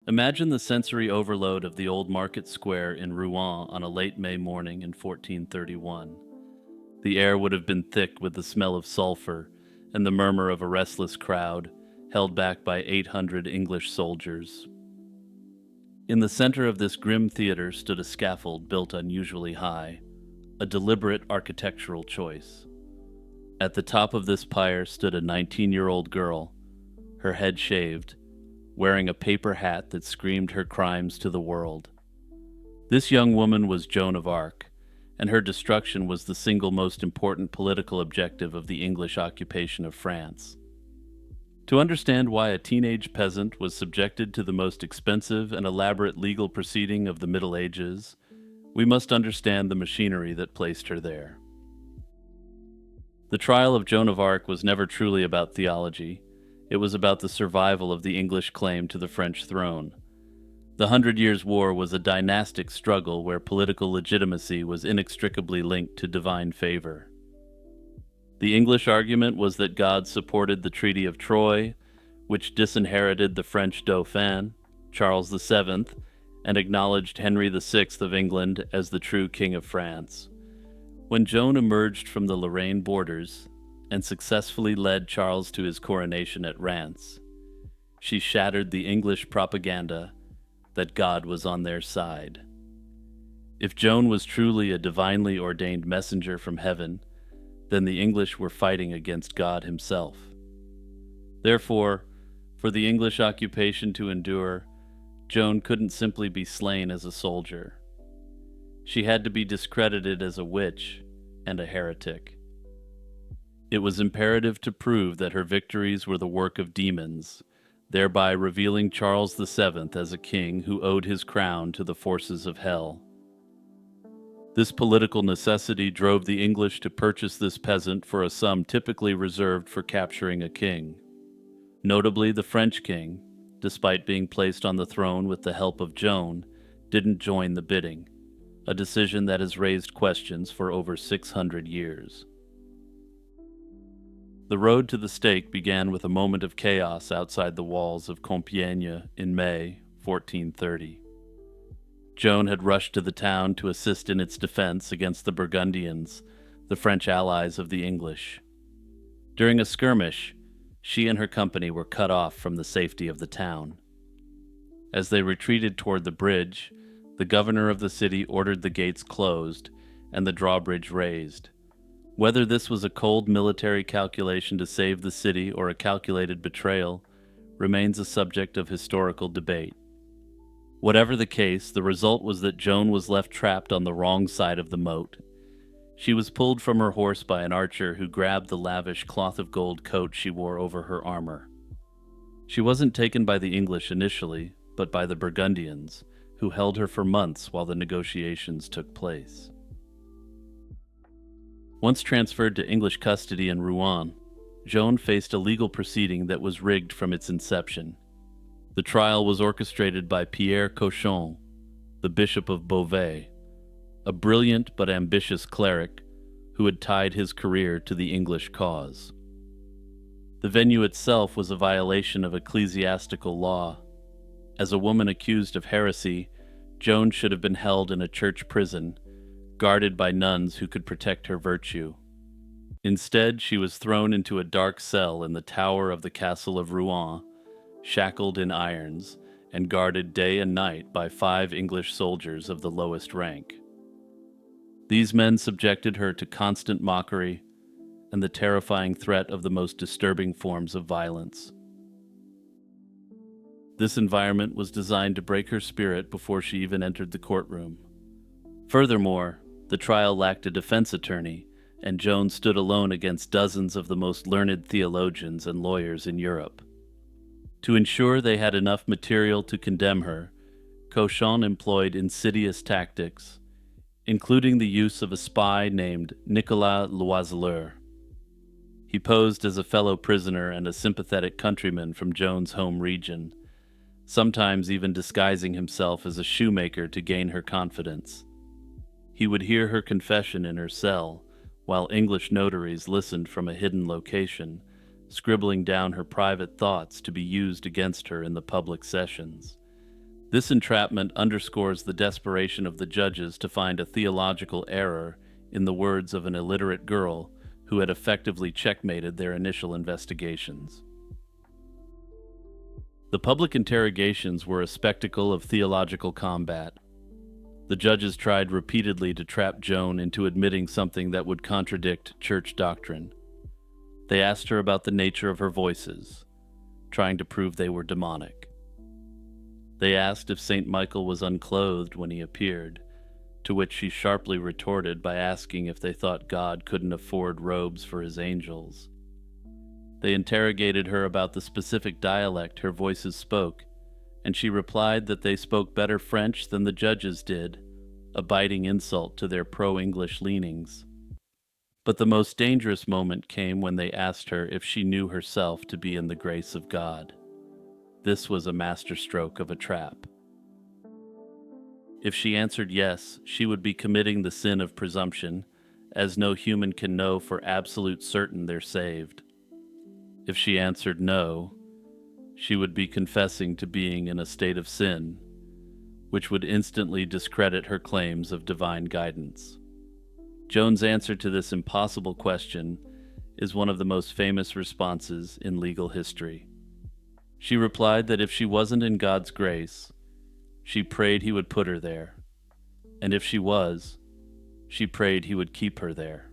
Imagine the sensory overload of the old market square in Rouen on a late May morning in 1431. The air would have been thick with the smell of sulfur and the murmur of a restless crowd, held back by 800 English soldiers. In the center of this grim theater stood a scaffold built unusually high, a deliberate architectural choice. At the top of this pyre stood a 19-year-old girl, her head shaved, wearing a paper hat that screamed her crimes to the world. This young woman was Joan of Arc, and her destruction was the single most important political objective of the English occupation of France. To understand why a teenage peasant was subjected to the most expensive and elaborate legal proceeding of the Middle Ages, we must understand the machinery that placed her there. The trial of Joan of Arc was never truly about theology. It was about the survival of the English claim to the French throne. The Hundred Years' War was a dynastic struggle where political legitimacy was inextricably linked to divine favor. The English argument was that God supported the Treaty of Troyes, which disinherited the French Dauphin, Charles VII, and acknowledged Henry VI of England as the true King of France. When Joan emerged from the Lorraine borders and successfully led Charles to his coronation at Reims, she shattered the English propaganda that God was on their side. If Joan was truly a divinely ordained messenger from heaven, then the English were fighting against God himself. Therefore, for the English occupation to endure, Joan couldn't simply be slain as a soldier. She had to be discredited as a witch and a heretic. It was imperative to prove that her victories were the work of demons, thereby revealing Charles VII as a king who owed his crown to the forces of hell. This political necessity drove the English to purchase this peasant for a sum typically reserved for capturing a king. Notably, the French king, despite being placed on the throne with the help of Joan, didn't join the bidding, a decision that has raised questions for over 600 years. The road to the stake began with a moment of chaos outside the walls of Compiègne in May 1430. Joan had rushed to the town to assist in its defense against the Burgundians, the French allies of the English. During a skirmish, she and her company were cut off from the safety of the town. As they retreated toward the bridge, the governor of the city ordered the gates closed and the drawbridge raised. Whether this was a cold military calculation to save the city or a calculated betrayal remains a subject of historical debate. Whatever the case, the result was that Joan was left trapped on the wrong side of the moat. She was pulled from her horse by an archer who grabbed the lavish cloth of gold coat she wore over her armor. She wasn't taken by the English initially, but by the Burgundians, who held her for months while the negotiations took place. Once transferred to English custody in Rouen, Joan faced a legal proceeding that was rigged from its inception. The trial was orchestrated by Pierre Cauchon, the Bishop of Beauvais, a brilliant but ambitious cleric who had tied his career to the English cause. The venue itself was a violation of ecclesiastical law. As a woman accused of heresy, Joan should have been held in a church prison, guarded by nuns who could protect her virtue. Instead, she was thrown into a dark cell in the tower of the castle of Rouen, shackled in irons, and guarded day and night by 5 English soldiers of the lowest rank. These men subjected her to constant mockery and the terrifying threat of the most disturbing forms of violence. This environment was designed to break her spirit before she even entered the courtroom. Furthermore, the trial lacked a defense attorney, and Joan stood alone against dozens of the most learned theologians and lawyers in Europe. To ensure they had enough material to condemn her, Cauchon employed insidious tactics, including the use of a spy named Nicolas Loiseleur. He posed as a fellow prisoner and a sympathetic countryman from Joan's home region, sometimes even disguising himself as a shoemaker to gain her confidence. He would hear her confession in her cell, while English notaries listened from a hidden location, scribbling down her private thoughts to be used against her in the public sessions. This entrapment underscores the desperation of the judges to find a theological error in the words of an illiterate girl who had effectively checkmated their initial investigations. The public interrogations were a spectacle of theological combat. The judges tried repeatedly to trap Joan into admitting something that would contradict church doctrine. They asked her about the nature of her voices, trying to prove they were demonic. They asked if St. Michael was unclothed when he appeared, to which she sharply retorted by asking if they thought God couldn't afford robes for his angels. They interrogated her about the specific dialect her voices spoke, and she replied that they spoke better French than the judges did, a biting insult to their pro-English leanings. But the most dangerous moment came when they asked her if she knew herself to be in the grace of God. This was a masterstroke of a trap. If she answered yes, she would be committing the sin of presumption, as no human can know for absolute certain they're saved. If she answered no, she would be confessing to being in a state of sin, which would instantly discredit her claims of divine guidance. Joan's answer to this impossible question is one of the most famous responses in legal history. She replied that if she wasn't in God's grace, she prayed he would put her there, and if she was, she prayed he would keep her there.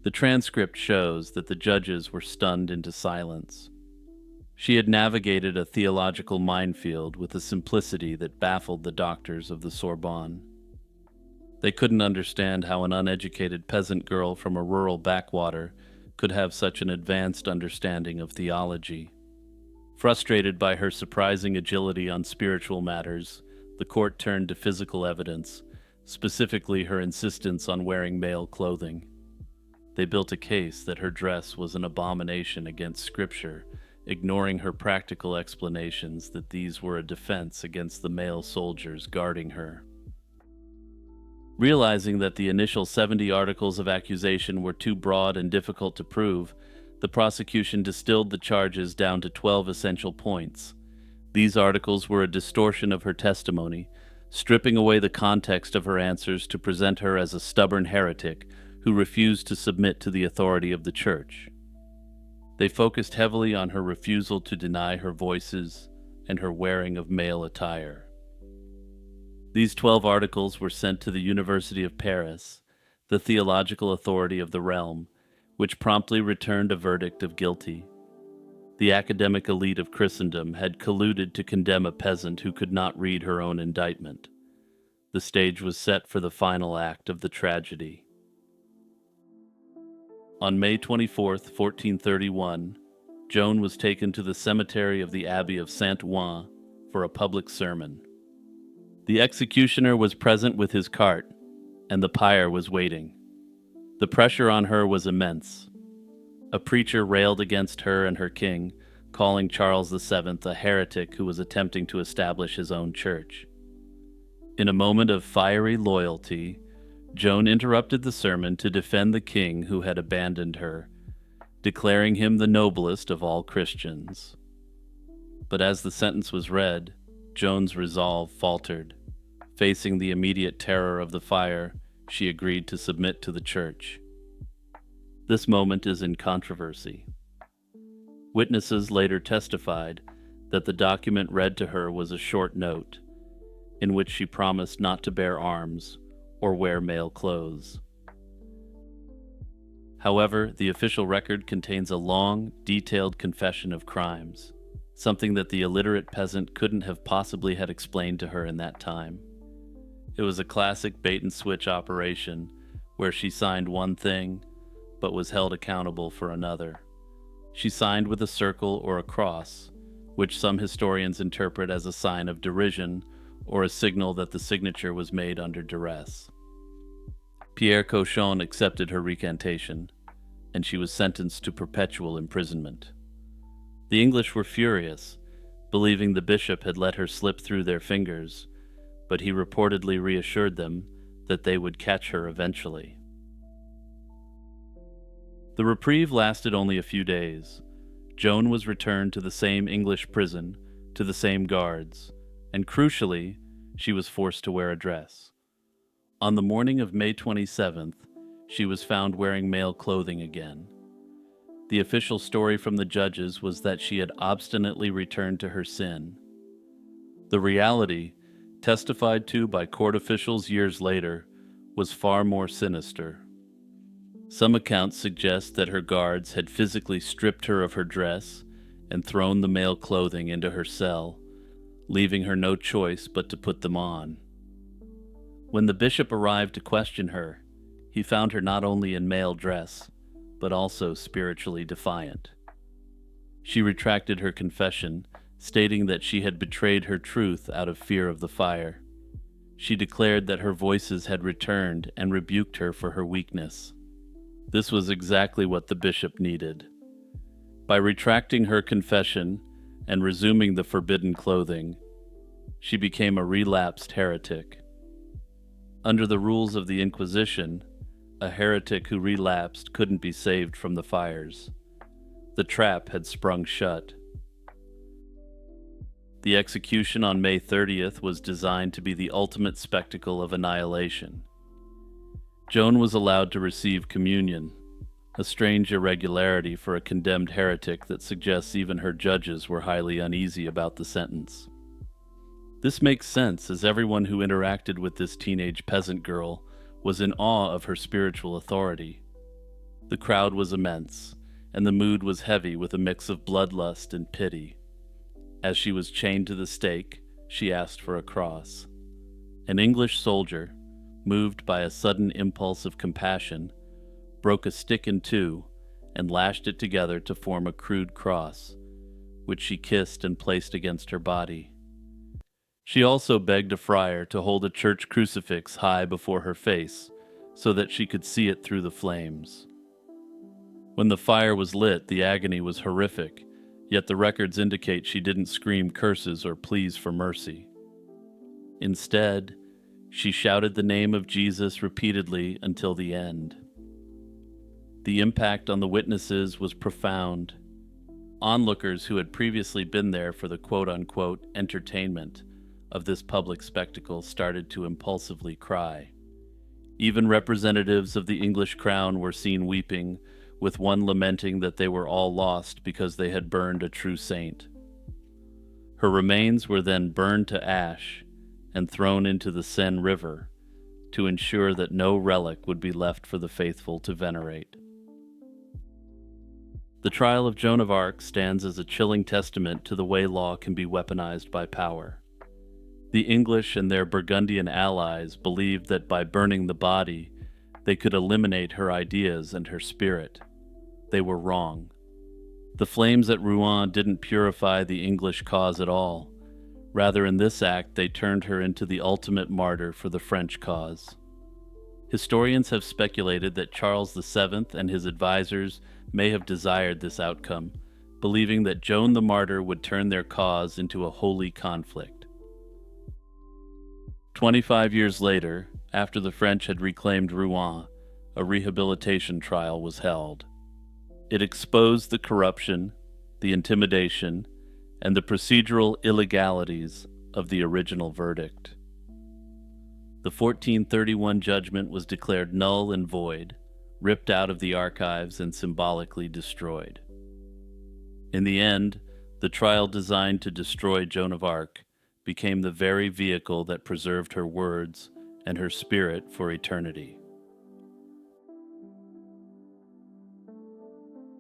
The transcript shows that the judges were stunned into silence. She had navigated a theological minefield with a simplicity that baffled the doctors of the Sorbonne. They couldn't understand how an uneducated peasant girl from a rural backwater could have such an advanced understanding of theology. Frustrated by her surprising agility on spiritual matters, the court turned to physical evidence, specifically her insistence on wearing male clothing. They built a case that her dress was an abomination against Scripture, ignoring her practical explanations that these were a defense against the male soldiers guarding her. Realizing that the initial 70 articles of accusation were too broad and difficult to prove, the prosecution distilled the charges down to 12 essential points. These articles were a distortion of her testimony, stripping away the context of her answers to present her as a stubborn heretic who refused to submit to the authority of the church. They focused heavily on her refusal to deny her voices and her wearing of male attire. These 12 articles were sent to the University of Paris, the theological authority of the realm, which promptly returned a verdict of guilty. The academic elite of Christendom had colluded to condemn a peasant who could not read her own indictment. The stage was set for the final act of the tragedy. On May 24, 1431, Joan was taken to the cemetery of the Abbey of Saint-Ouen for a public sermon. The executioner was present with his cart, and the pyre was waiting. The pressure on her was immense. A preacher railed against her and her king, calling Charles VII a heretic who was attempting to establish his own church. In a moment of fiery loyalty, Joan interrupted the sermon to defend the king who had abandoned her, declaring him the noblest of all Christians. But as the sentence was read, Joan's resolve faltered. Facing the immediate terror of the fire, she agreed to submit to the church. This moment is in controversy. Witnesses later testified that the document read to her was a short note, in which she promised not to bear arms or wear male clothes. However, the official record contains a long, detailed confession of crimes, something that the illiterate peasant couldn't have possibly had explained to her in that time. It was a classic bait-and-switch operation, where she signed one thing, but was held accountable for another. She signed with a circle or a cross, which some historians interpret as a sign of derision or a signal that the signature was made under duress. Pierre Cochon accepted her recantation, and she was sentenced to perpetual imprisonment. The English were furious, believing the bishop had let her slip through their fingers, but he reportedly reassured them that they would catch her eventually. The reprieve lasted only a few days. Joan was returned to the same English prison, to the same guards, and crucially, she was forced to wear a dress. On the morning of May 27th, she was found wearing male clothing again. The official story from the judges was that she had obstinately returned to her sin. The reality, testified to by court officials years later, was far more sinister. Some accounts suggest that her guards had physically stripped her of her dress and thrown the male clothing into her cell, leaving her no choice but to put them on. When the bishop arrived to question her, he found her not only in male dress, but also spiritually defiant. She retracted her confession, stating that she had betrayed her truth out of fear of the fire. She declared that her voices had returned and rebuked her for her weakness. This was exactly what the bishop needed. By retracting her confession and resuming the forbidden clothing, she became a relapsed heretic. Under the rules of the Inquisition, a heretic who relapsed couldn't be saved from the fires. The trap had sprung shut. The execution on May 30th was designed to be the ultimate spectacle of annihilation. Joan was allowed to receive communion, a strange irregularity for a condemned heretic that suggests even her judges were highly uneasy about the sentence. This makes sense, as everyone who interacted with this teenage peasant girl was in awe of her spiritual authority. The crowd was immense, and the mood was heavy with a mix of bloodlust and pity. As she was chained to the stake, she asked for a cross. An English soldier, moved by a sudden impulse of compassion, broke a stick in two and lashed it together to form a crude cross, which she kissed and placed against her body. She also begged a friar to hold a church crucifix high before her face so that she could see it through the flames. When the fire was lit, the agony was horrific, yet the records indicate she didn't scream curses or pleas for mercy. Instead, she shouted the name of Jesus repeatedly until the end. The impact on the witnesses was profound. Onlookers who had previously been there for the quote-unquote entertainment of this public spectacle started to impulsively cry. Even representatives of the English crown were seen weeping, with one lamenting that they were all lost because they had burned a true saint. Her remains were then burned to ash and thrown into the Seine River to ensure that no relic would be left for the faithful to venerate. The trial of Joan of Arc stands as a chilling testament to the way law can be weaponized by power. The English and their Burgundian allies believed that by burning the body, they could eliminate her ideas and her spirit. They were wrong. The flames at Rouen didn't purify the English cause at all. Rather, in this act, they turned her into the ultimate martyr for the French cause. Historians have speculated that Charles VII and his advisors may have desired this outcome, believing that Joan the Martyr would turn their cause into a holy conflict. 25 years later, after the French had reclaimed Rouen, a rehabilitation trial was held. It exposed the corruption, the intimidation, and the procedural illegalities of the original verdict. The 1431 judgment was declared null and void, ripped out of the archives and symbolically destroyed. In the end, the trial designed to destroy Joan of Arc became the very vehicle that preserved her words and her spirit for eternity.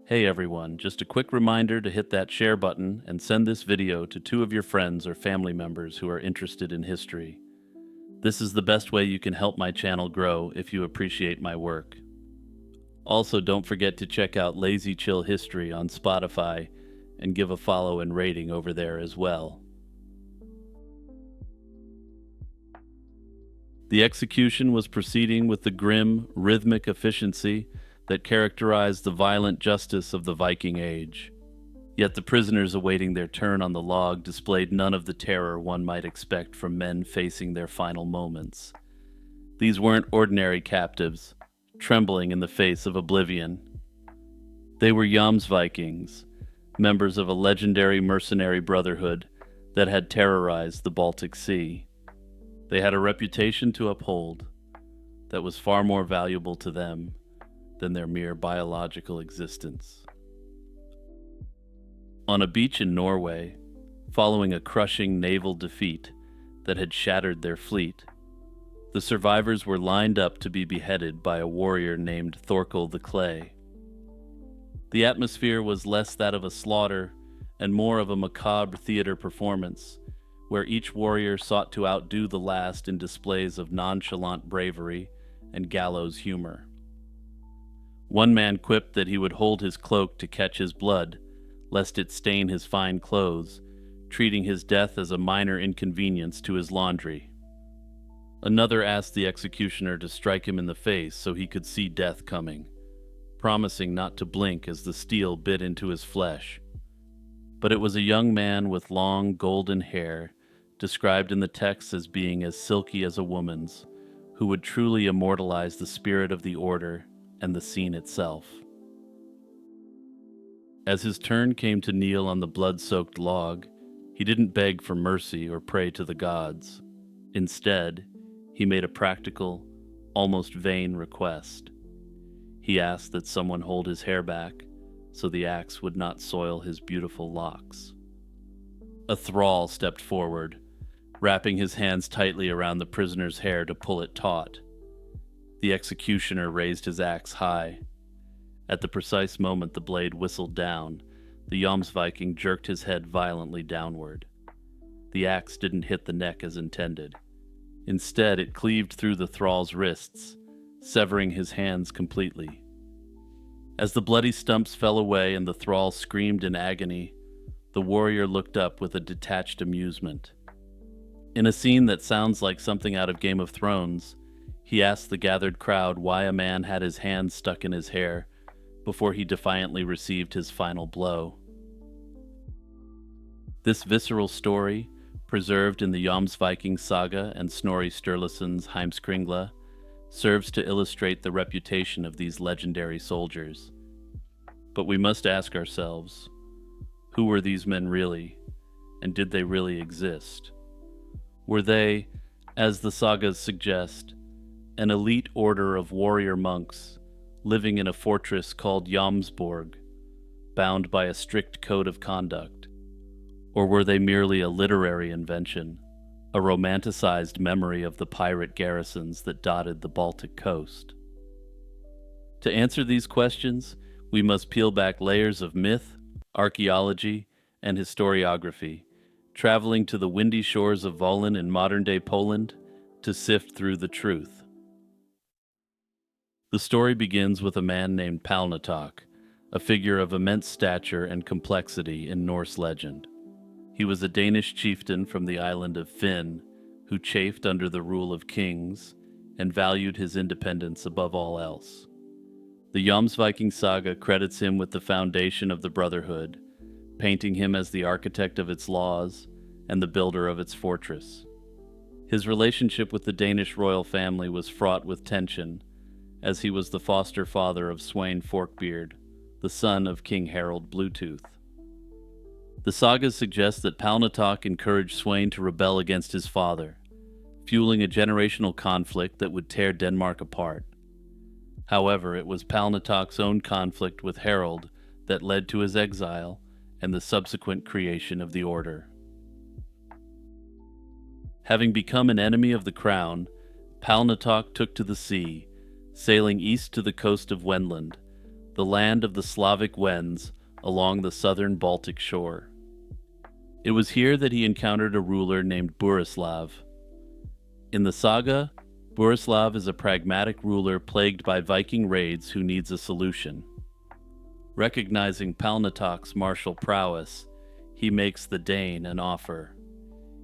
Hey everyone, just a quick reminder to hit that share button and send this video to 2 of your friends or family members who are interested in history. This is the best way you can help my channel grow if you appreciate my work. Also, don't forget to check out Lazy Chill History on Spotify and give a follow and rating over there as well. The execution was proceeding with the grim, rhythmic efficiency that characterized the violent justice of the Viking Age. Yet the prisoners awaiting their turn on the log displayed none of the terror one might expect from men facing their final moments. These weren't ordinary captives, trembling in the face of oblivion. They were Jomsvikings, members of a legendary mercenary brotherhood that had terrorized the Baltic Sea. They had a reputation to uphold that was far more valuable to them than their mere biological existence. On a beach in Norway, following a crushing naval defeat that had shattered their fleet, the survivors were lined up to be beheaded by a warrior named Thorkel the Clay. The atmosphere was less that of a slaughter and more of a macabre theater performance, where each warrior sought to outdo the last in displays of nonchalant bravery and gallows humor. One man quipped that he would hold his cloak to catch his blood, lest it stain his fine clothes, treating his death as a minor inconvenience to his laundry. Another asked the executioner to strike him in the face so he could see death coming, promising not to blink as the steel bit into his flesh. But it was a young man with long golden hair, described in the text as being as silky as a woman's, who would truly immortalize the spirit of the order and the scene itself. As his turn came to kneel on the blood-soaked log, he didn't beg for mercy or pray to the gods. Instead, he made a practical, almost vain request. He asked that someone hold his hair back so the axe would not soil his beautiful locks. A thrall stepped forward, wrapping his hands tightly around the prisoner's hair to pull it taut. The executioner raised his axe high. At the precise moment the blade whistled down, the Jomsviking jerked his head violently downward. The axe didn't hit the neck as intended. Instead, it cleaved through the thrall's wrists, severing his hands completely. As the bloody stumps fell away and the thrall screamed in agony, the warrior looked up with a detached amusement. In a scene that sounds like something out of Game of Thrones, he asked the gathered crowd why a man had his hands stuck in his hair before he defiantly received his final blow. This visceral story, preserved in the Jomsvikings saga and Snorri Sturluson's Heimskringla, serves to illustrate the reputation of these legendary soldiers. But we must ask ourselves, who were these men really, and did they really exist? Were they, as the sagas suggest, an elite order of warrior monks living in a fortress called Jomsborg, bound by a strict code of conduct? Or were they merely a literary invention, a romanticized memory of the pirate garrisons that dotted the Baltic coast? To answer these questions, we must peel back layers of myth, archaeology, and historiography, traveling to the windy shores of Volyn in modern-day Poland to sift through the truth. The story begins with a man named Palnatoke, a figure of immense stature and complexity in Norse legend. He was a Danish chieftain from the island of Finn, who chafed under the rule of kings and valued his independence above all else. The Jomsviking saga credits him with the foundation of the Brotherhood, painting him as the architect of its laws and the builder of its fortress. His relationship with the Danish royal family was fraught with tension, as he was the foster father of Sweyn Forkbeard, the son of King Harald Bluetooth. The sagas suggest that Palnatoke encouraged Sweyn to rebel against his father, fueling a generational conflict that would tear Denmark apart. However, it was Palnatoke's own conflict with Harald that led to his exile and the subsequent creation of the order. Having become an enemy of the crown, Palnatoke took to the sea, sailing east to the coast of Wendland, the land of the Slavic Wends along the southern Baltic shore. It was here that he encountered a ruler named Burislav. In the saga, Burislav is a pragmatic ruler plagued by Viking raids who needs a solution. Recognizing Palnatoke's martial prowess, he makes the Dane an offer.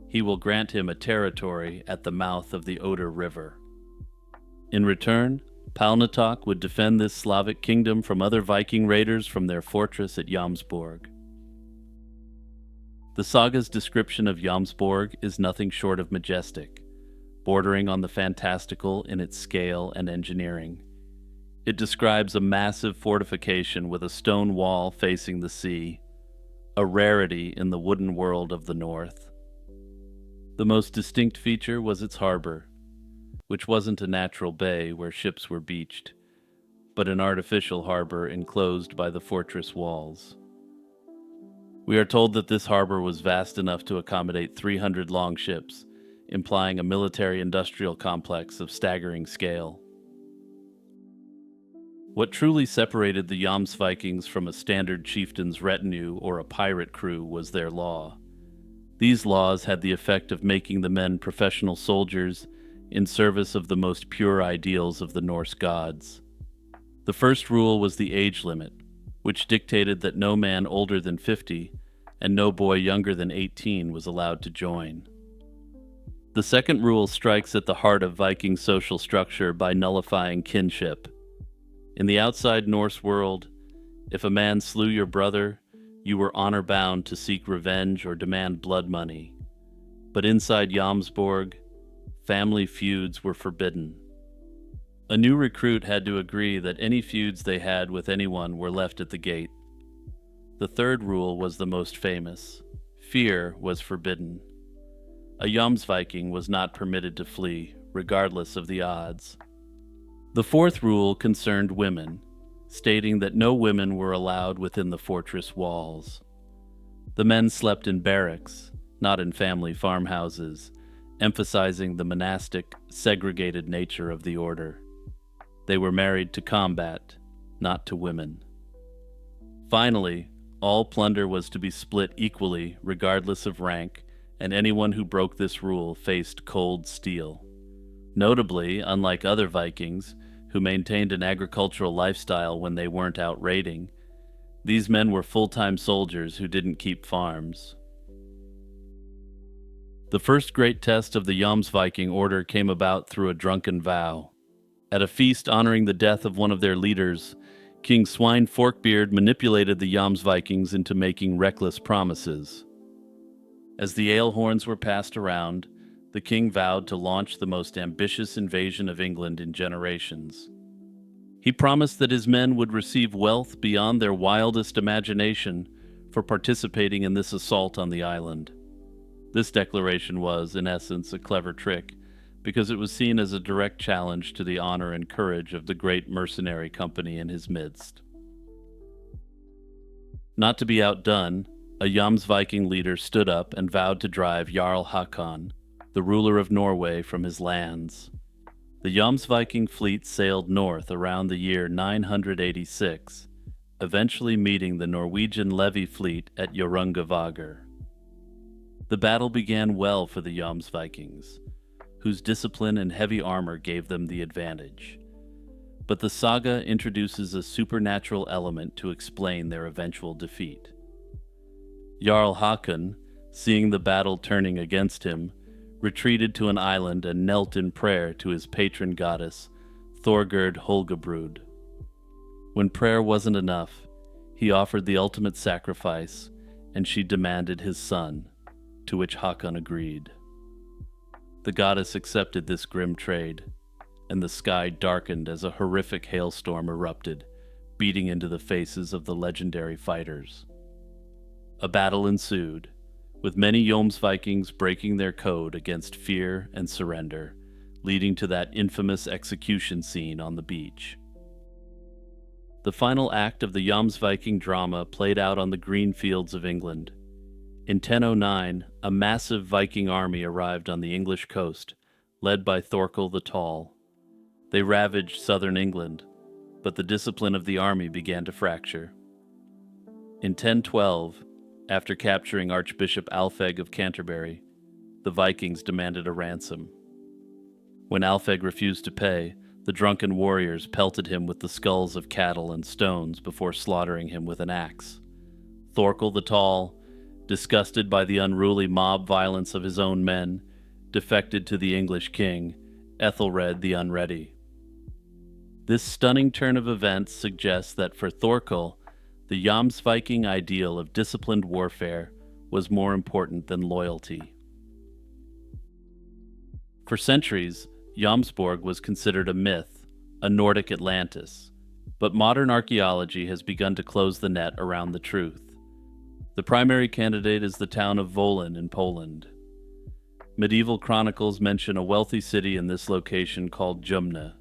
He will grant him a territory at the mouth of the Oder River. In return, Palnatoke would defend this Slavic kingdom from other Viking raiders from their fortress at Jomsborg. The saga's description of Jomsborg is nothing short of majestic, bordering on the fantastical in its scale and engineering. It describes a massive fortification with a stone wall facing the sea, a rarity in the wooden world of the north. The most distinct feature was its harbor, which wasn't a natural bay where ships were beached, but an artificial harbor enclosed by the fortress walls. We are told that this harbor was vast enough to accommodate 300 longships, implying a military-industrial complex of staggering scale. What truly separated the Jomsvikings from a standard chieftain's retinue or a pirate crew was their law. These laws had the effect of making the men professional soldiers in service of the most pure ideals of the Norse gods. The first rule was the age limit, which dictated that no man older than 50 and no boy younger than 18 was allowed to join. The second rule strikes at the heart of Viking social structure by nullifying kinship. In the outside Norse world, if a man slew your brother, you were honor-bound to seek revenge or demand blood money. But inside Jomsborg, family feuds were forbidden. A new recruit had to agree that any feuds they had with anyone were left at the gate. The third rule was the most famous. Fear was forbidden. A Jomsviking was not permitted to flee, regardless of the odds. The fourth rule concerned women, stating that no women were allowed within the fortress walls. The men slept in barracks, not in family farmhouses, emphasizing the monastic, segregated nature of the order. They were married to combat, not to women. Finally, all plunder was to be split equally, regardless of rank, and anyone who broke this rule faced cold steel. Notably, unlike other Vikings, who maintained an agricultural lifestyle when they weren't out raiding, these men were full-time soldiers who didn't keep farms. The first great test of the Jomsviking order came about through a drunken vow. At a feast honoring the death of one of their leaders, King Swine Forkbeard manipulated the Jomsvikings into making reckless promises. As the ale horns were passed around, the king vowed to launch the most ambitious invasion of England in generations. He promised that his men would receive wealth beyond their wildest imagination for participating in this assault on the island. This declaration was, in essence, a clever trick, because it was seen as a direct challenge to the honor and courage of the great mercenary company in his midst. Not to be outdone, a Jomsviking leader stood up and vowed to drive Jarl Hakon, the ruler of Norway, from his lands. The Jomsviking fleet sailed north around the year 986, eventually meeting the Norwegian levy fleet at Hjörungavágr. The battle began well for the Jomsvikings, whose discipline and heavy armor gave them the advantage. But the saga introduces a supernatural element to explain their eventual defeat. Jarl Hakon, seeing the battle turning against him, retreated to an island and knelt in prayer to his patron goddess, Thorgerd Holgabrud. When prayer wasn't enough, he offered the ultimate sacrifice, and she demanded his son, to which Hakon agreed. The goddess accepted this grim trade, and the sky darkened as a horrific hailstorm erupted, beating into the faces of the legendary fighters. A battle ensued, with many Jomsvikings breaking their code against fear and surrender, leading to that infamous execution scene on the beach. The final act of the Jomsviking drama played out on the green fields of England. In 1009, a massive Viking army arrived on the English coast, led by Thorkel the Tall. They ravaged southern England, but the discipline of the army began to fracture. In 1012, after capturing Archbishop Alfeg of Canterbury, the Vikings demanded a ransom. When Alfeg refused to pay, the drunken warriors pelted him with the skulls of cattle and stones before slaughtering him with an axe. Thorkel the Tall, disgusted by the unruly mob violence of his own men, defected to the English king, Ethelred the Unready. This stunning turn of events suggests that for Thorkel, the Jomsviking ideal of disciplined warfare was more important than loyalty. For centuries, Jomsborg was considered a myth, a Nordic Atlantis, but modern archaeology has begun to close the net around the truth. The primary candidate is the town of Wolin in Poland. Medieval chronicles mention a wealthy city in this location called Jumna.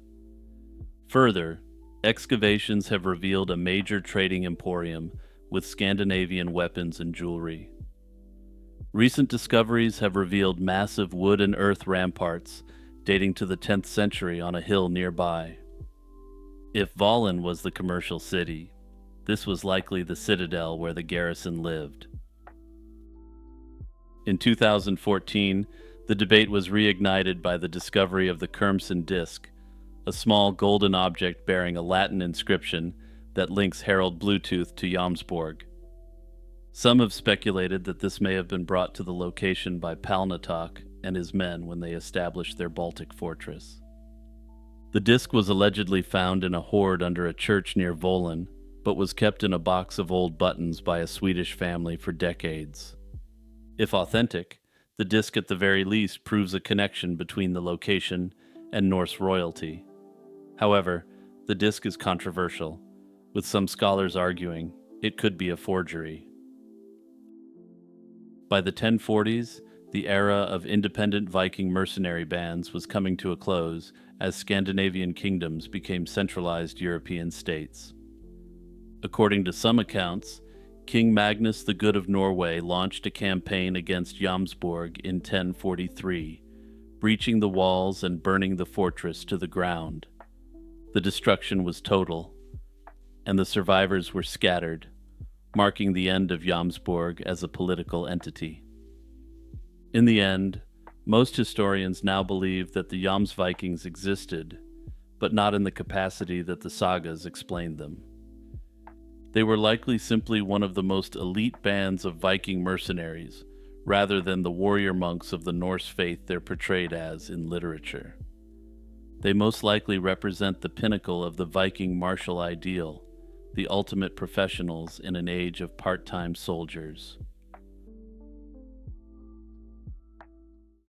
Further, excavations have revealed a major trading emporium with Scandinavian weapons and jewelry. Recent discoveries have revealed massive wood and earth ramparts dating to the 10th century on a hill nearby. If Volin was the commercial city, this was likely the citadel where the garrison lived. In 2014, the debate was reignited by the discovery of the Kermsen disk, a small golden object bearing a Latin inscription that links Harald Bluetooth to Jomsborg. Some have speculated that this may have been brought to the location by Palnatoke and his men when they established their Baltic fortress. The disk was allegedly found in a hoard under a church near Volin, but was kept in a box of old buttons by a Swedish family for decades. If authentic, the disk at the very least proves a connection between the location and Norse royalty. However, the disk is controversial, with some scholars arguing it could be a forgery. By the 1040s, the era of independent Viking mercenary bands was coming to a close as Scandinavian kingdoms became centralized European states. According to some accounts, King Magnus the Good of Norway launched a campaign against Jomsborg in 1043, breaching the walls and burning the fortress to the ground. The destruction was total, and the survivors were scattered, marking the end of Jomsborg as a political entity. In the end, most historians now believe that the Jomsvikings existed, but not in the capacity that the sagas explained them. They were likely simply one of the most elite bands of Viking mercenaries, rather than the warrior monks of the Norse faith they're portrayed as in literature. They most likely represent the pinnacle of the Viking martial ideal, the ultimate professionals in an age of part-time soldiers.